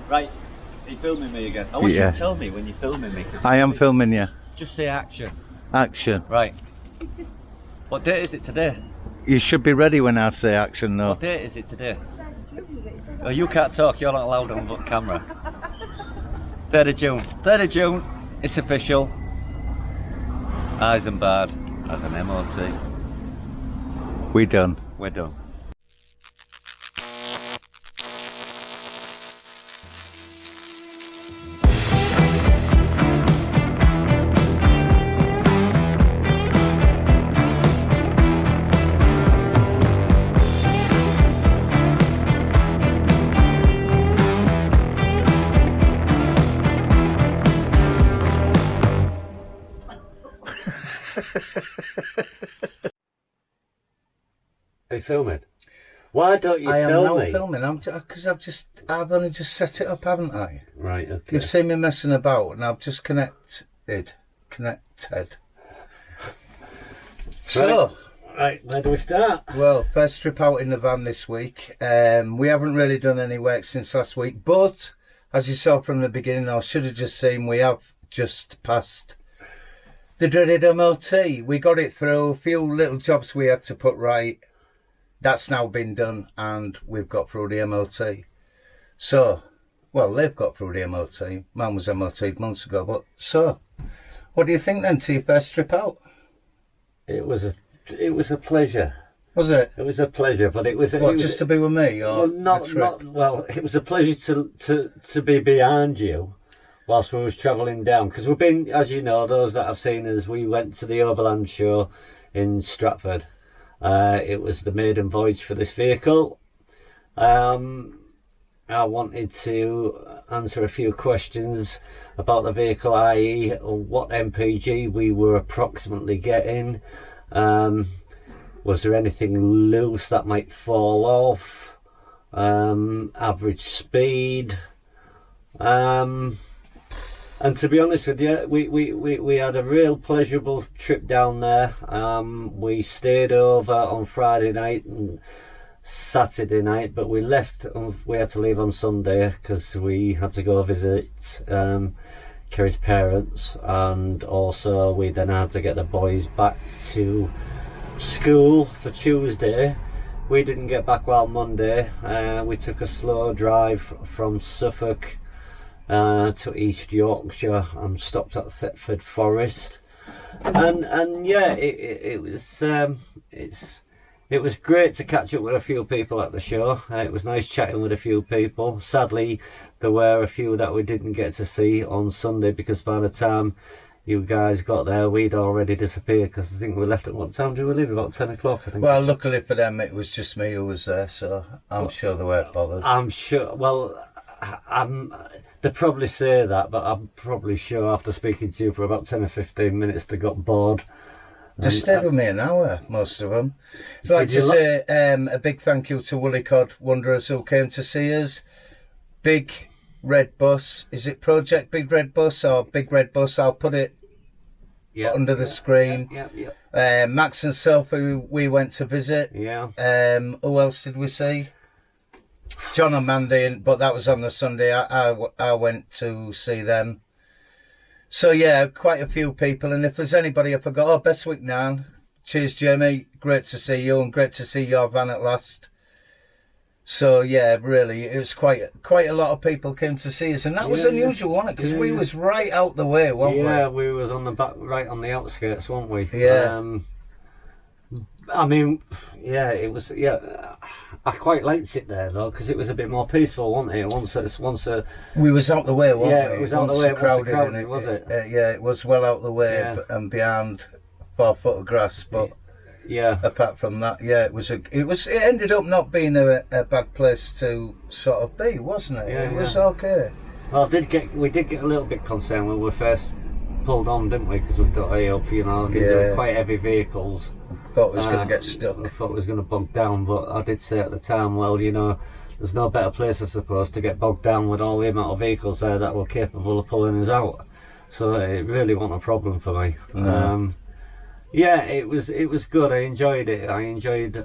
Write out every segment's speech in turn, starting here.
Right, are you filming me again? I wish you'd tell me when you're filming me. I am filming you. Just say action. Action. Right. What date is it today? You should be ready when I say action though. What date is it today? Oh, you can't talk, you're not allowed on camera. 3rd of June. 3rd of June, it's official. Eisenbad as an MOT. We're done. We're done. Are you filming? Why don't you tell me? I am now filming. Because I've only just set it up, haven't I? Right. Okay. You've seen me messing about, and I've just connected. So, right, where do we start? Well, first trip out in the van this week. We haven't really done any work since last week, but as you saw from the beginning, I should have just seen we have just passed the dreaded MOT. We got it through. A few little jobs we had to put right. That's now been done, and we've got through the MOT. So, well, they've got through the MOT. Mine was MOT'd months ago, but so, what do you think then to your first trip out? It was a pleasure. Was it? It was a pleasure, but it was just to be with me, or well, it was a pleasure to be behind you whilst we was travelling down, because we've been, as you know, those that have seen us, we went to the Overland show in Stratford. It was the maiden voyage for this vehicle. I wanted to answer a few questions about the vehicle, i.e. what MPG we were approximately getting. Was there anything loose that might fall off? Average speed. And to be honest with you, we had a real pleasurable trip down there. We stayed over on Friday night and Saturday night, but we left. We had to leave on Sunday because we had to go visit Kerry's parents, and also we then had to get the boys back to school for Tuesday. We didn't get back well Monday. We took a slow drive from Suffolk to East Yorkshire and stopped at Thetford Forest, and yeah, it was great to catch up with a few people at the show. It was nice chatting with a few people. Sadly, there were a few that we didn't get to see on Sunday, because by the time you guys got there, we'd already disappeared, because I think we left at, what time did we leave? About 10 o'clock, I think. Well, luckily for them, it was just me who was there, so I'm sure they weren't bothered. I'm sure, well, they probably say that, but I'm probably sure after speaking to you for about 10 or 15 minutes, they got bored. They stayed with me an hour, most of them. I'd like to say a big thank you to Woolly Cod Wanderers who came to see us. Big Red Bus. Is it Project Big Red Bus or Big Red Bus? I'll put it under the screen. Max and Soph, who we went to visit. Yeah. Who else did we see? John and Mandy, but that was on the Sunday. I went to see them. So yeah, quite a few people. And if there's anybody I forgot, Bestwick Nan. Cheers, Jamie. Great to see you, and great to see your van at last. So yeah, really, it was quite a lot of people came to see us, and that was unusual, wasn't it? Because we was right out the way, weren't we? Yeah, we was on the back, right on the outskirts, weren't we? Yeah. I mean, yeah, it was. Yeah, I quite liked it there though, because it was a bit more peaceful, wasn't it? Once we was out the way, wasn't yeah, we? It was out the way. Crowded, was it? Yeah, it was well out the way, and beyond 4 foot of grass. But yeah, apart from that, yeah, it ended up not being a bad place to sort of be, wasn't it? Yeah, it was okay. Well, we did get a little bit concerned when we first pulled on, didn't we? Because we thought, hey, up, you know, these are quite heavy vehicles. Thought it was going to get stuck. I thought it was going to bog down, but I did say at the time, well, you know, there's no better place, I suppose, to get bogged down with all the amount of vehicles there that were capable of pulling us out. So it really wasn't a problem for me. Yeah, it was good. I enjoyed it. I enjoyed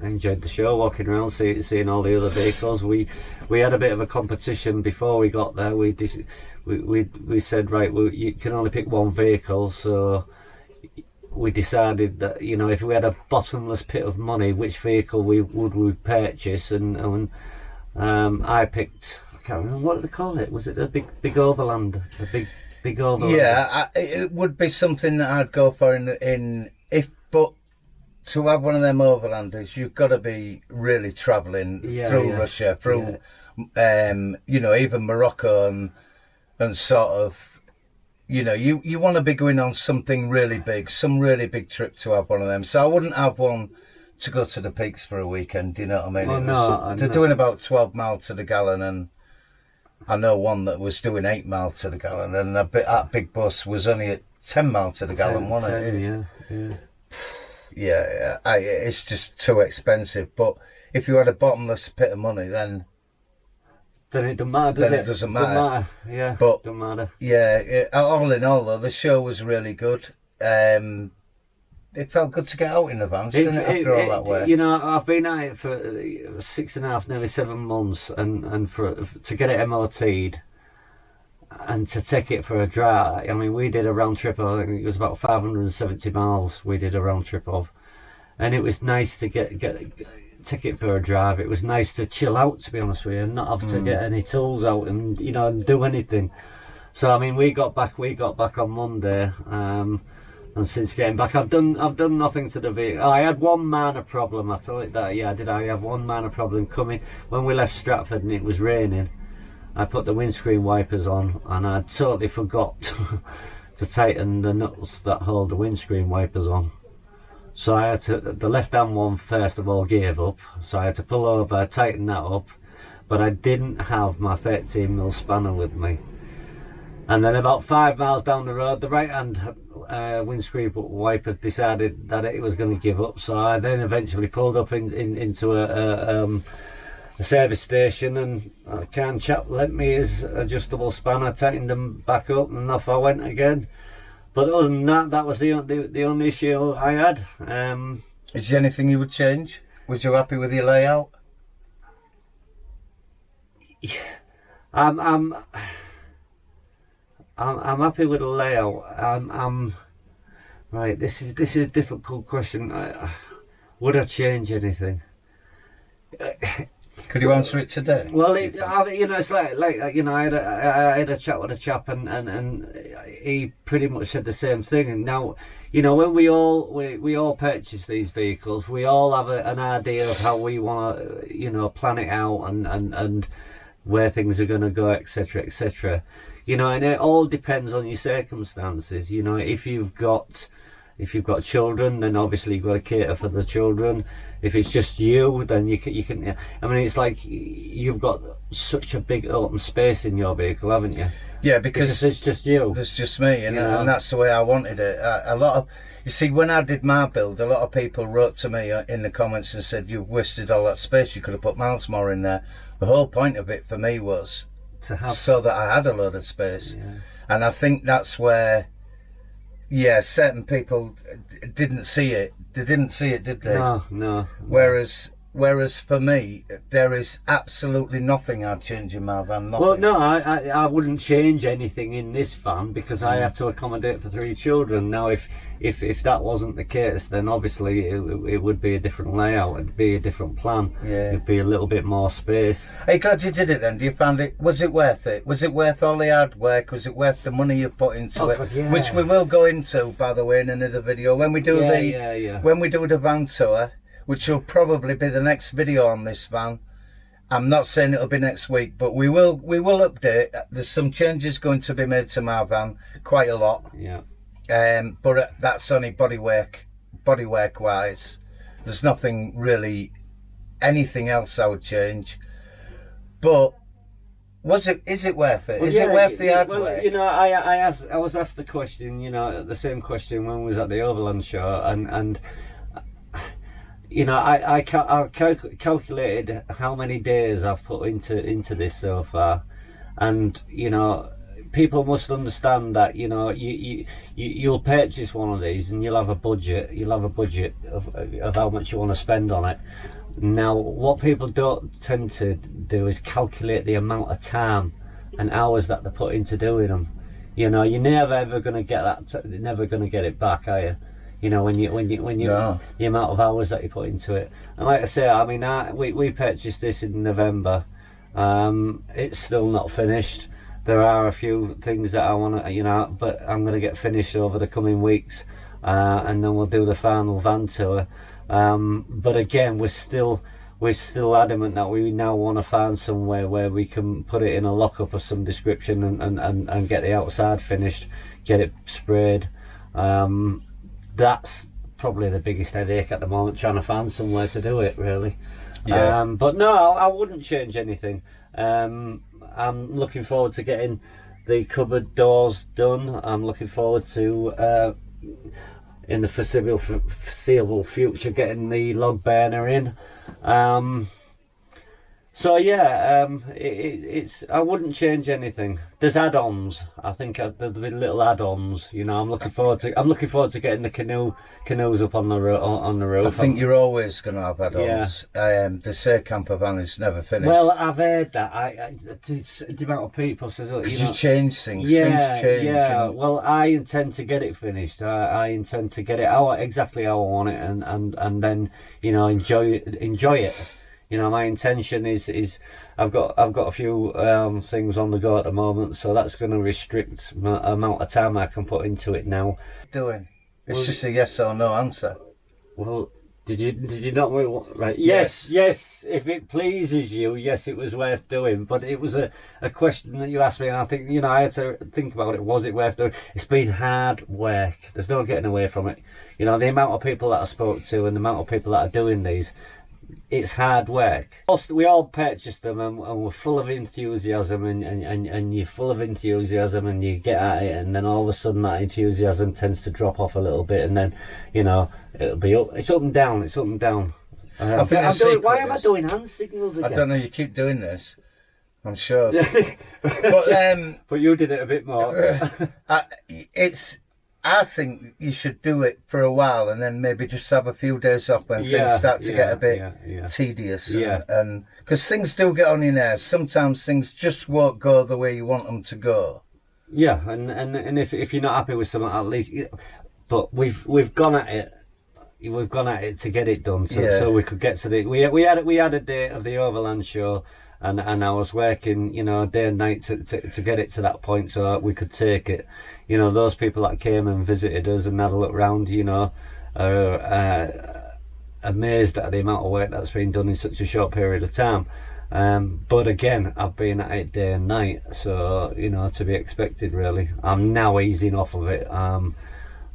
enjoyed the show, walking around, seeing all the other vehicles. We had a bit of a competition before we got there. We said, right, well, you can only pick one vehicle, so we decided that, you know, if we had a bottomless pit of money, which vehicle would we purchase, and I picked, I can't remember what did they call it. Was it a big Overland? A big Overland? Yeah, it would be something that I'd go for but to have one of them Overlanders, you've got to be really travelling through Russia, through you know, even Morocco and sort of, you know, you want to be going on something really big, some really big trip to have one of them. So I wouldn't have one to go to the peaks for a weekend, you know what I mean? They're doing about 12 miles to the gallon, and I know one that was doing 8 miles to the gallon, and that big bus was only at 10 miles to the gallon, wasn't it? Yeah, it's just too expensive. But if you had a bottomless pit of money, then it doesn't matter, does it? It doesn't matter. Yeah, but doesn't matter. Yeah, all in all, though, the show was really good. It felt good to get out in the van, didn't it, after all that way? You know, I've been at it for 6.5, nearly 7 months, and to get it MOT'd and to take it for a drive. I mean, we did a round trip. I think it was about 570 miles. We did a round trip of, and it was nice to take it for a drive. It was nice to chill out, to be honest with you, and not have to get any tools out and, you know, and do anything. So I mean, we got back on Monday, and since getting back, I've done nothing to the vehicle. I had one minor problem. I told it that. Yeah, I did. I have one minor problem coming when we left Stratford and it was raining. I put the windscreen wipers on, and I totally forgot to tighten the nuts that hold the windscreen wipers on. So I had to, the left hand one first of all gave up, so I had to pull over, tighten that up, but I didn't have my 13mm spanner with me. And then about 5 miles down the road, the right hand windscreen wipers decided that it was going to give up, so I then eventually pulled up into a service station, and a kind chap lent me his adjustable spanner, tightened them back up, and off I went again. But other than that, that was the only issue I had. Is there anything you would change? Was you happy with your layout? Yeah, I'm happy with the layout. Right. This is a difficult question. Would I change anything? Could you answer it today? Well, you know, it's like you know, I had a chat with a chap, and he pretty much said the same thing. And now, you know, when we all purchase these vehicles, we all have an idea of how we want to, you know, plan it out and where things are going to go, etc., etc. You know, and it all depends on your circumstances. You know, if you've got children, then obviously you've got to cater for the children. If it's just you, then you can. I mean, it's like you've got such a big open space in your vehicle, haven't you? Yeah, because it's just you. It's just me, and that's the way I wanted it. You see, when I did my build, a lot of people wrote to me in the comments and said, "You've wasted all that space. You could have put miles more in there." The whole point of it for me was to have, so that I had a lot of space, and I think that's where. Yeah, certain people didn't see it. They didn't see it, did they? No. Whereas for me, there is absolutely nothing I'd change in my van. Nothing. Well, no, I wouldn't change anything in this van because I have to accommodate for 3 children. Now, if that wasn't the case, then obviously it would be a different layout. It'd be a different plan. Yeah. It'd be a little bit more space. Are you glad you did it then? Do you find it? Was it worth it? Was it worth all the hard work? Was it worth the money you put into it? God, yeah. Which we will go into, by the way, in another video when we do when we do the van tour, which will probably be the next video on this van. I'm not saying it'll be next week, but we will update. There's some changes going to be made to my van, quite a lot. Yeah. But that's only bodywork wise. There's nothing really, anything else I would change. But is it worth it? Well, is it worth the hard work? Well, you know, I was asked the question, you know, the same question when we was at the Overland show, and you know, I calculated how many days I've put into this so far, and you know, people must understand that, you know, you'll purchase one of these and you'll have a budget. You'll have a budget of how much you want to spend on it. Now, what people don't tend to do is calculate the amount of time and hours that they put into doing them. You know, you're never ever going to get that. Never going to get it back, are you? You know, when you No. the amount of hours that you put into it. And like I say, I mean, we purchased this in November. It's still not finished. There are a few things that I want to, you know, but I'm going to get finished over the coming weeks, and then we'll do the final van tour. But again, we're still adamant that we now want to find somewhere where we can put it in a lockup of some description and get the outside finished, get it sprayed. That's probably the biggest headache at the moment, trying to find somewhere to do it, really. Yeah. But no, I wouldn't change anything. I'm looking forward to getting the cupboard doors done. I'm looking forward to in the foreseeable future getting the log burner in. So yeah, it's I wouldn't change anything. There's add-ons. I think there'll be little add-ons. You know, I'm looking forward to getting the canoes up on the roof. I think you're always going to have add-ons. The Say camper van is never finished. Well, I've heard that. The amount of people says, you change things. Yeah, things change. yeah. And Well, I intend to get it finished. I intend to get it exactly how I want it, and then, you know, enjoy it. You know, my intention is I've got a few things on the go at the moment, so that's going to restrict my amount of time I can put into it now. doing. It's just a yes or no answer. Well, did you not right? Yes. If it pleases you, yes, it was worth doing. But it was a question that you asked me, and I think, you know, I had to think about it. Was it worth doing? It's been hard work. There's no getting away from it. You know, the amount of people that I spoke to and the amount of people that are doing these. It's hard work. We all purchased them and we're full of enthusiasm, and you're full of enthusiasm and you get at it, and then all of a sudden that enthusiasm tends to drop off a little bit, and then, you know, it'll be up. It's up and down. It's up and down. I think why am I doing hand signals again? I don't know. You keep doing this. I'm sure. But but you did it a bit more. I think you should do it for a while and then maybe just have a few days off when things start to get a bit tedious. And because things do get on your nerves. Sometimes things just won't go the way you want them to go. Yeah, and if you're not happy with something, at least. But we've gone at it. We've gone at it to get it done, so we could get to the. We had a day of the Overland show, and I was working, you know, day and night to get it to that point so that we could take it. You know, those people that came and visited us and had a look round, you know, are amazed at the amount of work that's been done in such a short period of time. But again, I've been at it day and night, so, you know, to be expected, really. I'm now easing off of it, and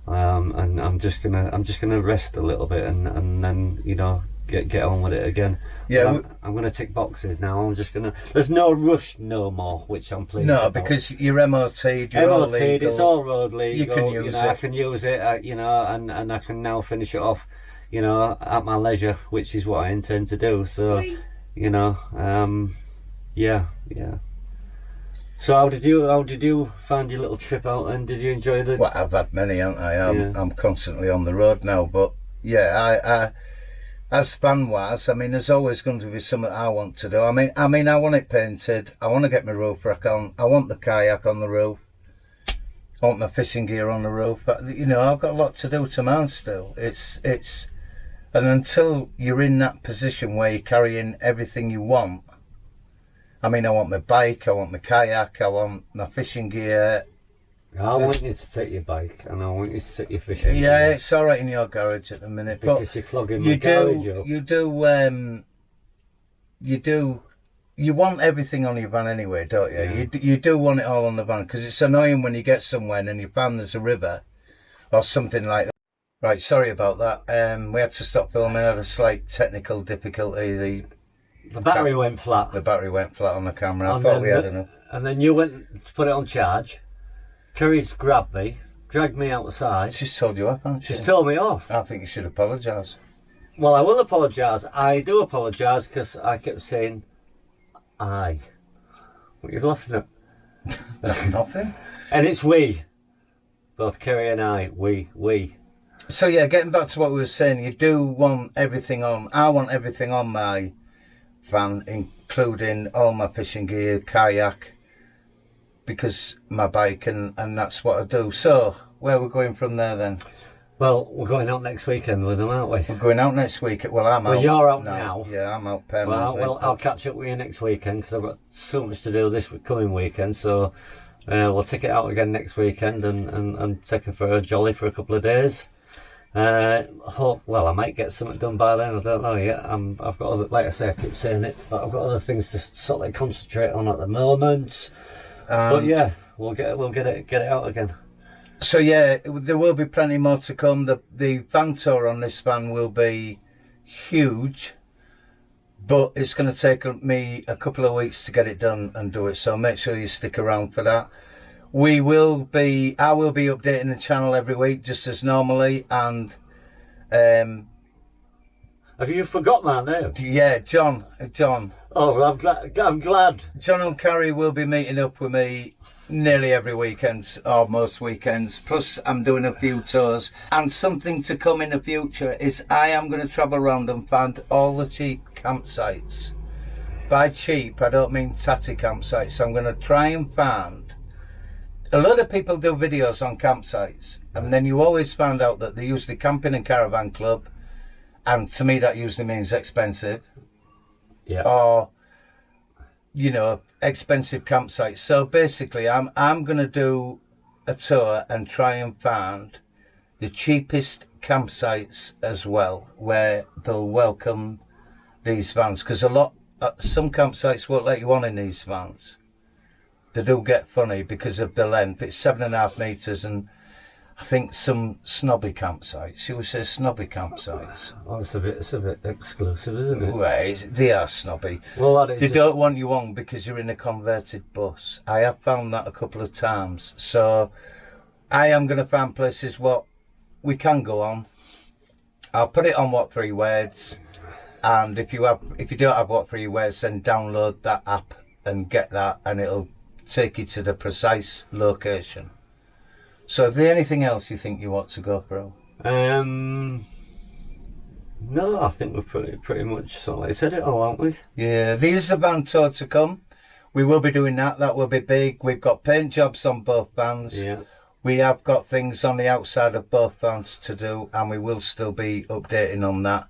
I'm just gonna rest a little bit, and then, you know, get on with it again. Yeah, I'm gonna tick boxes now. I'm just gonna. There's no rush no more, which I'm pleased about. Because you're MOT'd, you're all legal. It's all road legal. You can use it. I can use it, you know, and I can now finish it off, you know, at my leisure, which is what I intend to do. So, you know, yeah. So how did you find your little trip out, and did you enjoy the? Well, I've had many, haven't I? I'm constantly on the road now, but yeah, I as van wise, I mean, there's always going to be something I want to do. I mean, I want it painted. I want to get my roof rack on. I want the kayak on the roof. I want my fishing gear on the roof. But, you know, I've got a lot to do to mine still. It's, and until you're in that position where you're carrying everything you want. I mean, I want my bike. I want my kayak. I want my fishing gear. I want you to take your bike, and I want you to take your fishing gear. Yeah, it's all right in your garage at the minute, because but you're clogging my garage up. You want everything on your van anyway, don't you? Yeah. You do want it all on the van, because it's annoying when you get somewhere and in your van there's a river or something like that. Right, sorry about that. We had to stop filming. I had a slight technical difficulty. The battery went flat. The battery went flat on the camera. I thought we had enough. And then you went to put it on charge. Kerry's grabbed me, dragged me outside. She's told you off, hasn't she? She's told me off. I think you should apologise. Well, I will apologise. I do apologise, because I kept saying, I. What are you laughing at? Nothing. And it's we. Both Kerry and I, we. So yeah, getting back to what we were saying, you do want everything on. I want everything on my van, including all my fishing gear, kayak, because my bike, and that's what I do. So where we're going from there then? Well, we're going out next weekend with them, aren't we? We're going out next week. Well, I'm out. Well, you're out now. Yeah, I'm out permanently. Well, I'll catch up with you next weekend because I've got so much to do this coming weekend. So we'll take it out again next weekend and take it for a jolly for a couple of days. Well, I might get something done by then. I don't know yet. I've got other, like I say, I keep saying it, but I've got other things to sort of concentrate on at the moment. But yeah, we'll get it out again. So yeah, there will be plenty more to come. The van tour on this van will be huge, but it's going to take me a couple of weeks to get it done and do it. So make sure you stick around for that. I will be updating the channel every week just as normally, and have you forgot my name? Yeah, John. Oh, well, I'm glad. John and Carrie will be meeting up with me nearly every weekend, or most weekends. Plus, I'm doing a few tours, and something to come in the future is I am going to travel around and find all the cheap campsites. By cheap, I don't mean tatty campsites. I'm going to try and find. A lot of people do videos on campsites, and then you always find out that they're usually camping and caravan club, and to me that usually means expensive. Yeah. Or, you know, expensive campsites. So basically, I'm going to do a tour and try and find the cheapest campsites as well, where they'll welcome these vans, because some campsites won't let you on in these vans. They do get funny because of the length. It's 7.5 meters, and I think some snobby campsites. You would say snobby campsites. Oh, it's a bit exclusive, isn't it? Well, they are snobby. Well, they don't want you on because you're in a converted bus. I have found that a couple of times. So I am going to find places what we can go on. I'll put it on What 3 Words, and if you don't have What 3 Words, then download that app and get that, and it'll take you to the precise location. So is there anything else you think you want to go through? No, I think we're pretty much sort of said it all, aren't we? Yeah, there's a van tour to come. We will be doing that. That will be big. We've got paint jobs on both vans. Yeah. We have got things on the outside of both vans to do, and we will still be updating on that.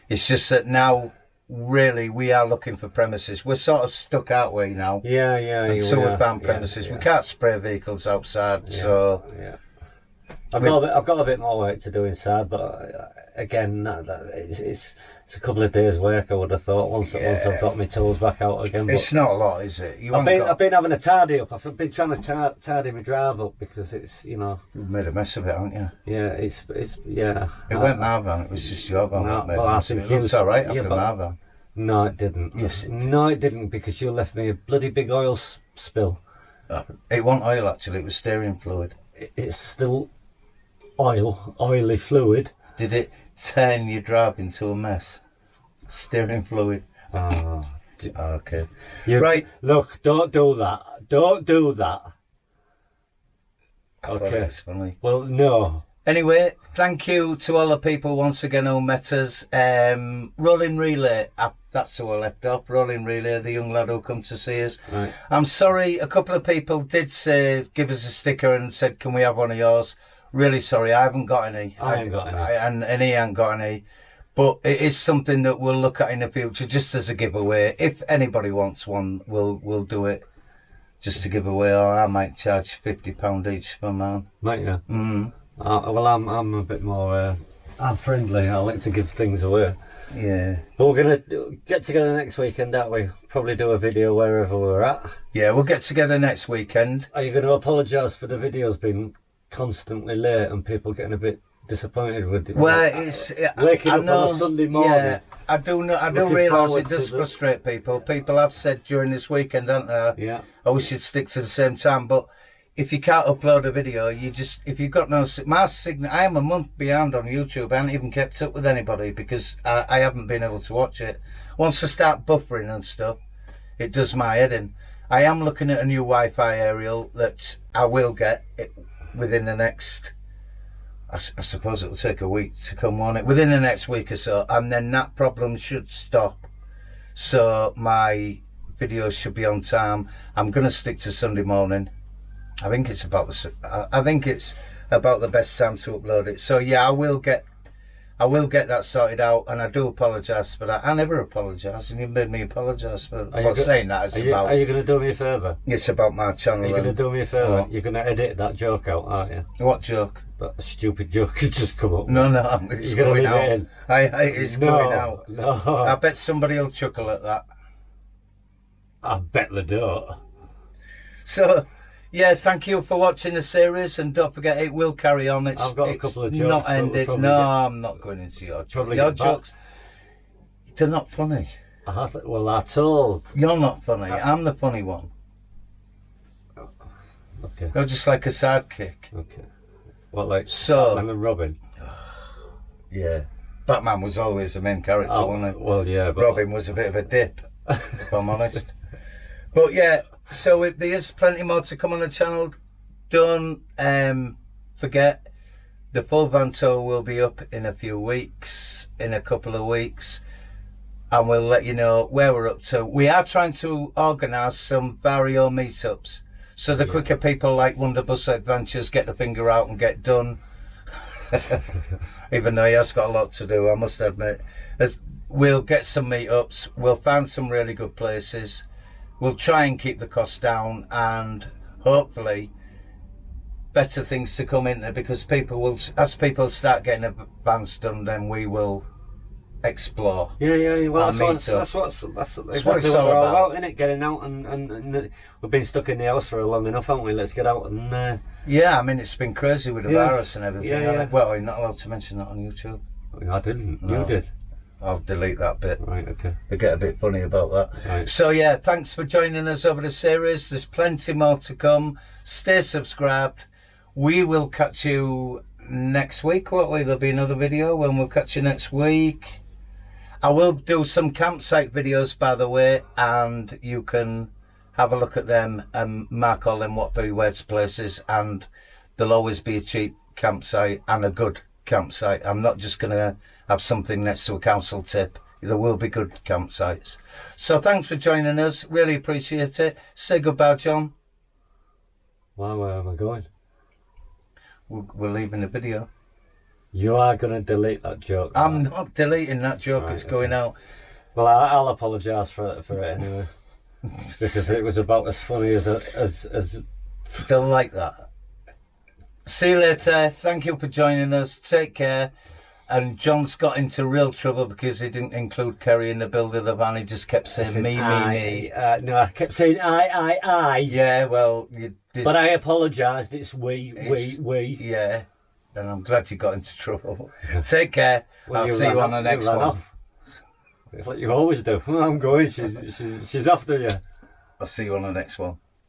It's just that now, really, we are looking for premises. We're sort of stuck out way now. Yeah. Until we found premises. Yeah. We can't spray vehicles outside, so... Yeah. I've got a bit more work to do inside, but again, it's a couple of days' work. I would have thought once I've got my tools back out again. It's not a lot, is it? I've been having a tidy up. I've been trying to tidy my drive up because it's, you know. You've made a mess of it, haven't you? Yeah, it's yeah. It went my van. It was just your van. No, I think it was all right after my van. No, it didn't. Yes, no, it didn't, because you left me a bloody big oil spill. It wasn't oil, actually. It was steering fluid. It's still oily fluid. Did it turn your drive into a mess? Steering fluid. Oh, okay. Right. Look, don't do that. Don't do that. I thought it was funny. Well, no. Anyway, thank you to all the people once again who met us. Rolling Relay, that's who I left off. Rolling Relay, the young lad who come to see us. Right. I'm sorry, a couple of people did say, give us a sticker and said, can we have one of yours? Really sorry, I haven't got any. I ain't got any. And he ain't got any. But it is something that we'll look at in the future, just as a giveaway. If anybody wants one, we'll do it just to give away, or I might charge £50 each for mine. Might you? Mm. Well, I'm a bit more I'm friendly. I like to give things away. Yeah. But we're gonna get together next weekend, aren't we? Probably do a video wherever we're at. Yeah, we'll get together next weekend. Are you going to apologise for the videos being constantly late and people getting a bit disappointed with it? Well, it's waking up on a Sunday morning. Yeah, I do realise it does frustrate people. People have said during this weekend, haven't they? Yeah. Oh, we should stick to the same time, but if you can't upload a video, if you've got no signal, I am a month behind on YouTube. I haven't even kept up with anybody because I haven't been able to watch it. Once I start buffering and stuff, it does my head in. I am looking at a new Wi-Fi aerial that I will get it within the next, I suppose it will take a week to come on it, within the next week or so, and then that problem should stop. So my videos should be on time. I'm going to stick to Sunday morning. I think it's about the best time to upload it. So yeah, I will get that sorted out, and I do apologise for that. I never apologise, and you made me apologise for saying that. Are you going to do me a favour? It's about my channel. Are you going to do me a favour? You're going to edit that joke out, aren't you? What joke? That stupid joke has just come up. No, it's going out. It's going out. No. I bet somebody will chuckle at that. I bet they don't. So, yeah, thank you for watching the series, and don't forget it will carry on. I've got a couple of jokes. Not ended. No, I'm not going into your jokes. Your jokes, they're not funny. Well, I told. You're not funny. I'm the funny one. Okay. You're just like a sidekick. Okay. What, like so, Batman and Robin? Yeah. Batman was always the main character, wasn't he? Well, yeah, but Robin was a bit of a dip, if I'm honest. But yeah, so there's plenty more to come on the channel. Don't forget, the full van tour will be up in a couple of weeks, and we'll let you know where we're up to. We are trying to organise some barrio meetups, so the quicker people like Wonderbus Adventures get the finger out and get done. Even though he has got a lot to do, I must admit. We'll get some meetups, we'll find some really good places, we'll try and keep the costs down, and hopefully better things to come in there, because as people start getting the vans done, then we will explore. Yeah. Well, that's exactly what we're all about, isn't it? Getting out, and we've been stuck in the house for long enough, haven't we? Let's get out and. Yeah, I mean, it's been crazy with the virus and everything. Yeah. Well, you're not allowed to mention that on YouTube. I didn't. No. You did. I'll delete that bit. Right. Okay. They get a bit funny about that. Right. So yeah, thanks for joining us over the series. There's plenty more to come. Stay subscribed. We will catch you next week, won't we? There'll be another video when we'll catch you next week. I will do some campsite videos, by the way, and you can have a look at them and mark all them what 3 words places, and there'll always be a cheap campsite and a good campsite. I'm not just going to have something next to a council tip. There will be good campsites. So thanks for joining us. Really appreciate it. Say goodbye, John. Well, where am I going? We're leaving the video. You are going to delete that joke. I'm not deleting that joke. Right, it's going out. Well, I'll apologise for it anyway. Because it was about as funny as they'll like that. See you later. Thank you for joining us. Take care. And John's got into real trouble because he didn't include Kerry in the build of the van. He just kept saying me. No, I kept saying I. Yeah, well, you did. But I apologised. It's we. Yeah. And I'm glad you got into trouble. Take care. Well, I'll see you on the next one. Off. It's like you always do. I'm going. She's after you. I'll see you on the next one.